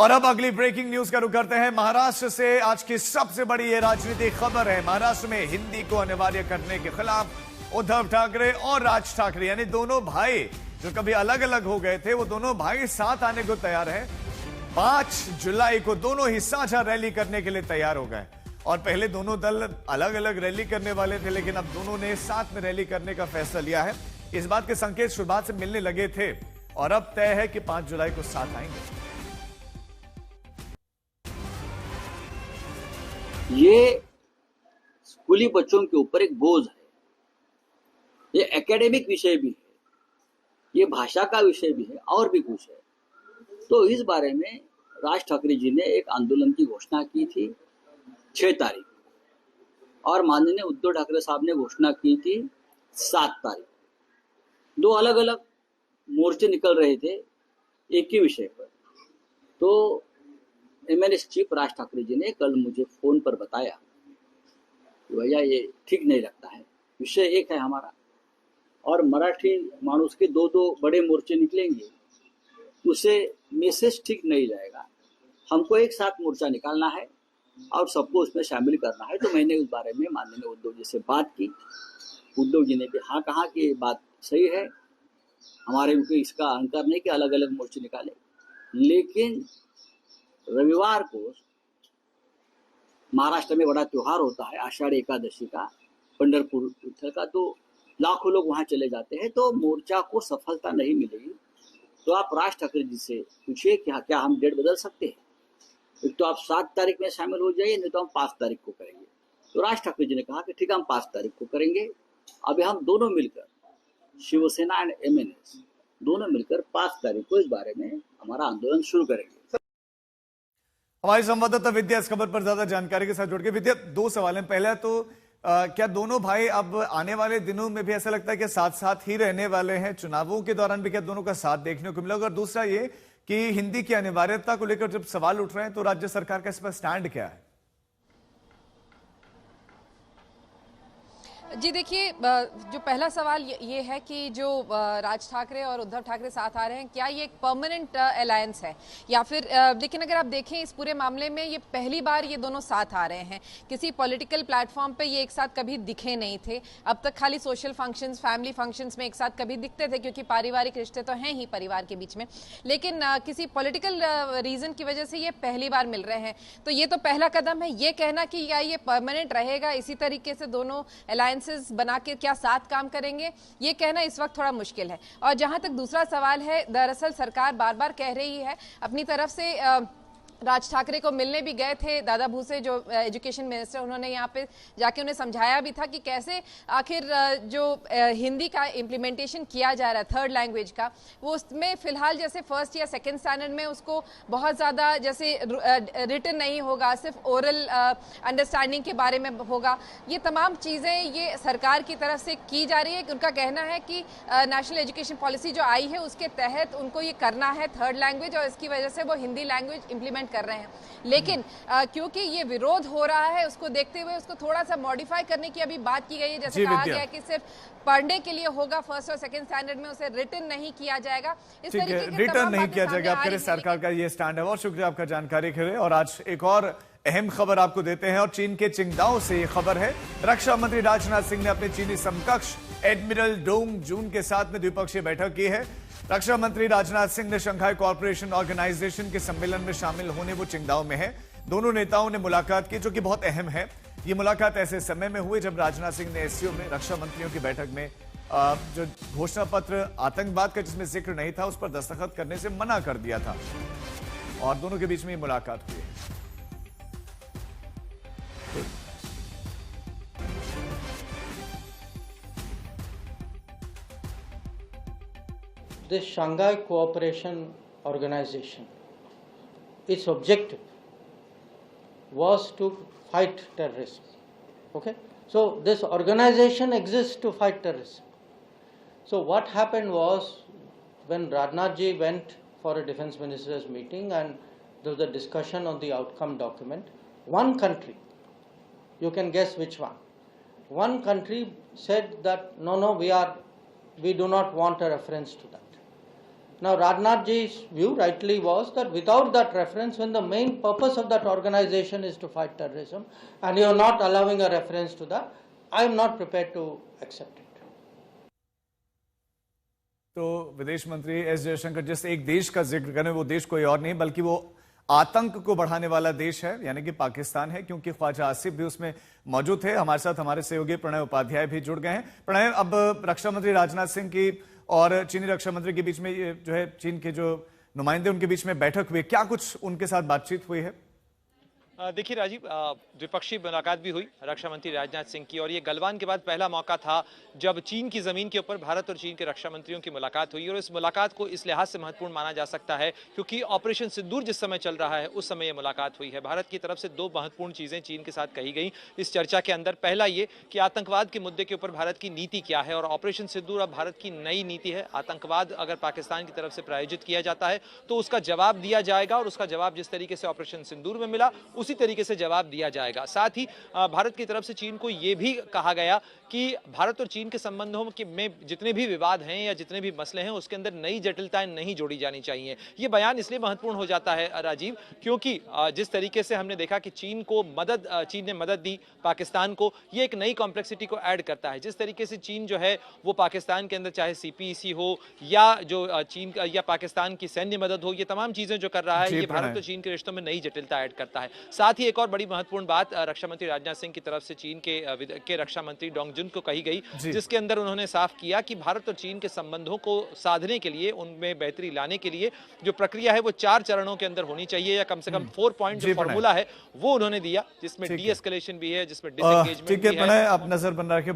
और अब अगली ब्रेकिंग न्यूज का रुख करते हैं महाराष्ट्र से। आज की सबसे बड़ी ये राजनीतिक खबर है। महाराष्ट्र में हिंदी को अनिवार्य करने के खिलाफ उद्धव ठाकरे और राज ठाकरे यानी दोनों भाई जो कभी अलग अलग हो गए थे, वो दोनों भाई साथ आने को तैयार हैं। 5 जुलाई को दोनों ही साझा रैली करने के लिए तैयार हो गए। और पहले दोनों दल अलग अलग रैली करने वाले थे, लेकिन अब दोनों ने साथ में रैली करने का फैसला लिया है। इस बात के संकेत शुरुआत से मिलने लगे थे और अब तय है कि 5 जुलाई को साथ आएंगे। ये स्कूली बच्चों के ऊपर एक बोझ है, ये एकेडमिक विषय भी है, ये भाषा का विषय भी है और भी कुछ है। तो इस बारे में राज ठाकरे जी ने एक आंदोलन की घोषणा की थी 6 तारीख और माननीय उद्धव ठाकरे साहब ने घोषणा की थी 7 तारीख। 2 अलग अलग मोर्चे निकल रहे थे एक ही विषय पर। तो एमएनएस चीफ राज ठाकरे जी ने कल मुझे फोन पर बताया कि भैया ये ठीक नहीं लगता है, विषय एक है हमारा और मराठी मानुस के 2-2 बड़े मोर्चे निकलेंगे, उसे मैसेज ठीक नहीं जाएगा। हमको एक साथ मोर्चा निकालना है और सबको उसमें शामिल करना है। तो मैंने उस बारे में माननीय उद्धव जी से बात की। उद्धव जी ने भी हाँ कहा कि ये बात सही है, हमारे उनको इसका अहंकार नहीं कि अलग अलग मोर्चे निकाले। लेकिन रविवार को महाराष्ट्र में बड़ा त्योहार होता है आषाढ़ एकादशी का, पंढरपुर विठल का, तो लाखों लोग वहां चले जाते हैं, तो मोर्चा को सफलता नहीं मिलेगी। तो आप राज ठाकरे जी से पूछिए कि क्या हम डेट बदल सकते हैं। एक तो आप 7 तारीख में शामिल हो जाइए, नहीं तो हम 5 तारीख को करेंगे। तो राज ठाकरे जी ने कहा कि ठीक है हम 5 तारीख को करेंगे। अभी हम दोनों मिलकर, शिवसेना एंड एमएनएस दोनों मिलकर 5 तारीख को इस बारे में हमारा आंदोलन शुरू करेंगे। हमारी संवाददाता विद्या इस खबर पर ज्यादा जानकारी के साथ जुड़ गई। विद्या, 2 सवाल हैं। पहला तो क्या दोनों भाई अब आने वाले दिनों में भी ऐसा लगता है कि साथ साथ ही रहने वाले हैं? चुनावों के दौरान भी क्या दोनों का साथ देखने को मिलेगा? और दूसरा ये कि हिंदी की अनिवार्यता को लेकर जब सवाल उठ रहे हैं तो राज्य सरकार का इस पर स्टैंड क्या है? जी देखिए, जो पहला सवाल ये है कि जो राज ठाकरे और उद्धव ठाकरे साथ आ रहे हैं, क्या ये एक परमानेंट अलायंस है या फिर लेकिन अगर आप देखें इस पूरे मामले में ये पहली बार ये दोनों साथ आ रहे हैं। किसी पॉलिटिकल प्लेटफॉर्म पे ये एक साथ कभी दिखे नहीं थे। अब तक खाली सोशल फंक्शंस, फैमिली फंक्शंस में एक साथ कभी दिखते थे क्योंकि पारिवारिक रिश्ते तो हैं ही परिवार के बीच में, लेकिन किसी पॉलिटिकल रीजन की वजह से ये पहली बार मिल रहे हैं। तो ये तो पहला कदम है। ये कहना कि या ये परमानेंट रहेगा, इसी तरीके से दोनों अलायंस बना के क्या साथ काम करेंगे, ये कहना इस वक्त थोड़ा मुश्किल है। और जहां तक दूसरा सवाल है, दरअसल सरकार बार बार कह रही है अपनी तरफ से, राज ठाकरे को मिलने भी गए थे दादा भूसे जो एजुकेशन मिनिस्टर, उन्होंने यहाँ पे जाके उन्हें समझाया भी था कि कैसे आखिर जो हिंदी का इम्प्लीमेंटेशन किया जा रहा है थर्ड लैंग्वेज का, वो उसमें फिलहाल जैसे 1st या 2nd स्टैंडर्ड में उसको बहुत ज़्यादा जैसे रिटन नहीं होगा, सिर्फ ओरल अंडरस्टैंडिंग के बारे में होगा। ये तमाम चीज़ें ये सरकार की तरफ से की जा रही है। उनका कहना है कि नेशनल एजुकेशन पॉलिसी जो आई है उसके तहत उनको ये करना है थर्ड लैंग्वेज, और इसकी वजह से वो हिंदी लैंग्वेज इम्प्लीमेंट कर रहे हैं। लेकिन क्योंकि ये विरोध हो रहा है, उसको देखते हुए उसको थोड़ा सा मॉडिफाई करने की अभी बात की गई है। जैसे कहा गया कि सिर्फ पढ़ने के लिए होगा 1st और 2nd स्टैंडर्ड में, उसे रिटन नहीं किया जाएगा। इस तरीके के रिटन नहीं किया जाएगा। आपके सरकार का ये स्टैंड है। बहुत शुक्रिया आपका जानकारी के लिए। और आज एक और अहम खबर आपको देते हैं और चीन के चिंगदाओ से ये खबर है। रक्षा मंत्री राजनाथ सिंह ने अपने चीनी समकक्ष एडमिरल डोंग जून के साथ में द्विपक्षीय बैठक की है। रक्षा मंत्री राजनाथ सिंह ने शंघाई कोऑपरेशन ऑर्गेनाइजेशन के सम्मेलन में शामिल होने वो चिंगदाओ में है। दोनों नेताओं ने मुलाकात की, जो कि बहुत अहम है। ये मुलाकात ऐसे समय में हुई जब राजनाथ सिंह ने एससीओ में रक्षा मंत्रियों की बैठक में जो घोषणा पत्र आतंकवाद का जिसमें जिक्र नहीं था, उस पर दस्तखत करने से मना कर दिया था और दोनों के बीच में मुलाकात हुई है। This Shanghai Cooperation Organization, its objective was to fight terrorism. Okay, so this organization exists to fight terrorism. So what happened was, when Rajnath ji went for a defense ministers meeting and there was a discussion on the outcome document, one country, you can guess which one country said that no, we do not want a reference to that. Now, Rajnath ji's view rightly was that without that reference, when the main purpose of that organization is to fight terrorism, and you are not allowing a reference to that, I am not prepared to accept it. तो विदेश मंत्री S Jaishankar जिस एक देश का जिक्र करें वो देश कोई और नहीं बल्कि वो आतंक को बढ़ाने वाला देश है यानी कि पाकिस्तान है, क्योंकि ख्वाजा आसिफ भी उसमें मौजूद थे। हमारे साथ हमारे सहयोगी प्रणय उपाध्याय भी जुड़ गए हैं। प्रणय, अब रक्षा मंत्री राजनाथ सिंह की और चीनी रक्षा मंत्री के बीच में जो है चीन के जो नुमाइंदे उनके बीच में बैठक हुई, क्या कुछ उनके साथ बातचीत हुई है? देखिए राजीव, द्विपक्षीय मुलाकात भी हुई रक्षा मंत्री राजनाथ सिंह की, और ये गलवान के बाद पहला मौका था जब चीन की जमीन के ऊपर भारत और चीन के रक्षा मंत्रियों की मुलाकात हुई। और इस मुलाकात को इस लिहाज से महत्वपूर्ण माना जा सकता है क्योंकि ऑपरेशन सिंदूर जिस समय चल रहा है उस समय ये मुलाकात हुई है। भारत की तरफ से दो महत्वपूर्ण चीजें चीन के साथ कही गई इस चर्चा के अंदर। पहला ये कि आतंकवाद के मुद्दे के ऊपर भारत की नीति क्या है, और ऑपरेशन सिंदूर अब भारत की नई नीति है। आतंकवाद अगर पाकिस्तान की तरफ से प्रायोजित किया जाता है तो उसका जवाब दिया जाएगा, और उसका जवाब जिस तरीके से ऑपरेशन सिंदूर में मिला उसी तरीके से जवाब दिया जाएगा। साथ ही भारत की तरफ से चीन को यह भी कहा गया कि भारत और चीन के संबंधों में जितने भी विवाद हैं या जितने भी मसले हैं उसके अंदर नई जटिलताएं नहीं जोड़ी जानी चाहिए। यह बयान इसलिए महत्वपूर्ण हो जाता है राजीव क्योंकि जिस तरीके से हमने देखा कि चीन ने मदद दी पाकिस्तान को, यह एक नई कॉम्प्लेक्सिटी को ऐड करता है। जिस तरीके से चीन जो है वो पाकिस्तान के अंदर चाहे CPEC हो या जो चीन या पाकिस्तान की सैन्य मदद हो, ये तमाम चीजें जो कर रहा है ये भारत और चीन के रिश्तों में नई जटिलता ऐड करता है। साथ ही एक और बड़ी महत्वपूर्ण बात रक्षा मंत्री राजनाथ सिंह की तरफ से चीन के रक्षा मंत्री डोंग जुन को कही गई, जिसके अंदर उन्होंने साफ किया कि भारत और चीन के संबंधों को साधने के लिए, उनमें बेहतरी लाने के लिए जो प्रक्रिया है वो 4 चरणों के अंदर होनी चाहिए, या कम से कम 4 पॉइंट जो फॉर्मूला है वो उन्होंने दिया, जिसमें डी एस्केलेशन भी है, जिसमें डिसएंगेजमेंट भी है। आप नजर बना रखिए।